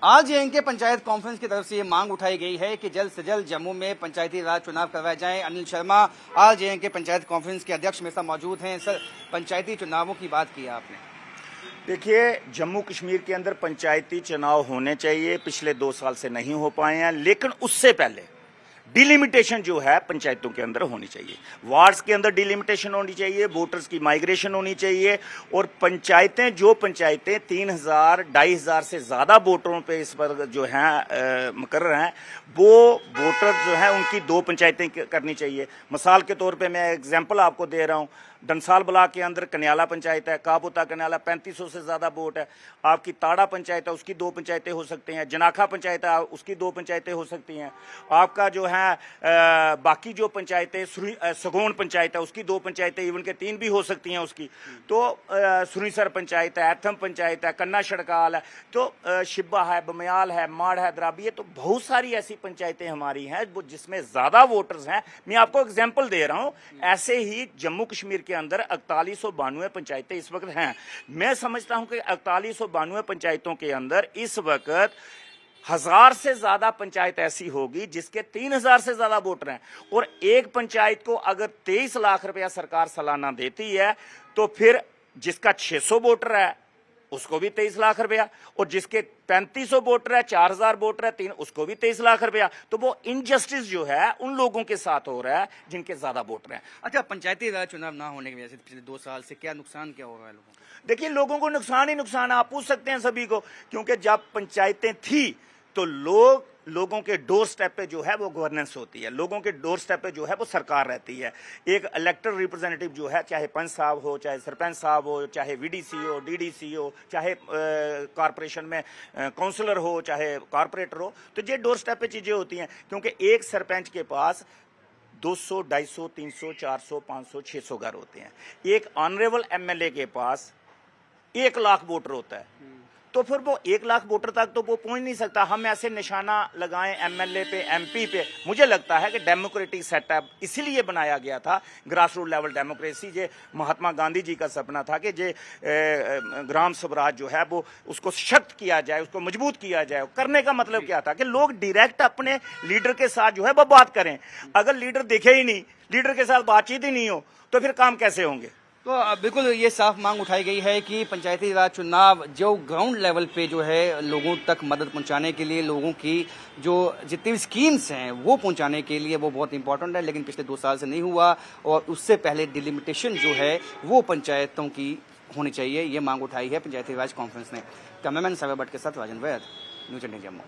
आज JNK panchayat conference की तरफ से ये मांग उठाई गई है कि जल्द से जल्द जम्मू में पंचायती राज चुनाव करवाए जाएं। अनिल शर्मा आज जेएनके पंचायत कॉन्फ्रेंस के अध्यक्ष में सब मौजूद हैं। सर, पंचायती चुनावों की बात की आपने। देखिए, जम्मू कश्मीर के अंदर पंचायती चुनाव होने चाहिए, पिछले 2 साल से नहीं हो पाए हैं, लेकिन उससे पहले डिलिमिटेशन जो है पंचायतों के अंदर होनी चाहिए। वार्ड्स के अंदर डिलिमिटेशन होनी चाहिए, वोटर्स की माइग्रेशन होनी चाहिए और पंचायतें 3,000 2,500 से ज़्यादा वोटरों पे इस पर जो हैं मुकर्रर हैं, वो वोटर जो हैं उनकी 2 पंचायतें करनी चाहिए। मिसाल के तौर पे मैं एग्जांपल आपको दे रहा हूँ। डंसाल ब्लॉक के अंदर कन्याला पंचायत है, काबूता कन्याला 3500 से ज़्यादा वोट है। आपकी ताड़ा पंचायत है, उसकी 2 पंचायतें हो सकती हैं। जनाखा पंचायत है, उसकी 2 पंचायतें हो सकती हैं। आपका जो है बाकी जो पंचायतें, सगोन पंचायत है, उसकी 2 पंचायतें, इवन के 3 भी हो सकती हैं उसकी। तो सुरीसर पंचायत है, एथम पंचायत है, कन्ना शड़काल है, तो शिब्बा है, बमयाल है, माड़ है, द्राबी है। तो बहुत सारी ऐसी पंचायतें हमारी हैं वो जिसमें ज़्यादा वोटर्स हैं। मैं आपको एग्जाम्पल दे रहा हूँ। ऐसे ही जम्मू कश्मीर के अंदर 4892 पंचायतें इस वक्त हैं। मैं समझता हूं कि 4892 पंचायतों के अंदर इस वक्त 1000 से ज्यादा पंचायत ऐसी होगी जिसके 3000 से ज्यादा वोटर हैं, और एक पंचायत को अगर 23 लाख रुपया सरकार सालाना देती है तो फिर जिसका 600 वोटर है उसको भी 23 लाख रुपया, और जिसके 3500 वोटर है, 4000 वोटर है, उसको भी 23 लाख रुपया। तो वो इनजस्टिस जो है उन लोगों के साथ हो रहा है जिनके ज्यादा वोटर हैं। अच्छा, पंचायती राज चुनाव ना होने की वजह से पिछले 2 साल से क्या नुकसान क्या हो रहा है लोगों को? देखिए, लोगों को नुकसान ही नुकसान, आप पूछ सकते हैं सभी को, क्योंकि जब पंचायतें थी तो लोगों के डोर स्टेप पे जो है वो गवर्नेंस होती है, लोगों के डोर स्टेप पे जो है वो सरकार रहती है। एक इलेक्टेड रिप्रेजेंटेटिव जो है, चाहे पंच साहब हो, चाहे सरपंच साहब हो, चाहे वीडीसी हो, डीडीसी हो, चाहे कॉरपोरेशन में काउंसलर हो, चाहे कॉरपोरेटर हो, तो ये डोर स्टेप पे चीजें होती हैं। क्योंकि एक सरपंच के पास 200, 250, 300, 400, 500, 600 घर होते हैं। एक ऑनरेबल एमएलए के पास 1 लाख वोटर होता है, तो फिर वो 1 लाख वोटर तक तो वो पहुंच नहीं सकता। हम ऐसे निशाना लगाएं एमएलए पे, एमपी पे, मुझे लगता है कि डेमोक्रेटिक सेटअप इसीलिए बनाया गया था, ग्रास रूट लेवल डेमोक्रेसी। ये महात्मा गांधी जी का सपना था कि ये ग्राम स्वराज जो है वो उसको सशक्त किया जाए, उसको मजबूत किया जाए। करने का मतलब क्या था कि लोग डायरेक्ट अपने लीडर के साथ जो है वो बात करें। अगर लीडर दिखे ही नहीं, लीडर के साथ बातचीत ही नहीं हो, तो फिर काम कैसे होंगे? तो बिल्कुल ये साफ मांग उठाई गई है कि पंचायती राज चुनाव जो ग्राउंड लेवल पे जो है लोगों तक मदद पहुंचाने के लिए, लोगों की जो जितनी भी स्कीम्स हैं वो पहुंचाने के लिए वो बहुत इंपॉर्टेंट है, लेकिन पिछले 2 साल से नहीं हुआ। और उससे पहले डिलिमिटेशन जो है वो पंचायतों की होनी चाहिए, ये मांग उठाई है पंचायती राज कॉन्फ्रेंस ने। कैमरामैन सागर भट्ट के साथ राजन वैद, न्यूज़ 18 जम्मू।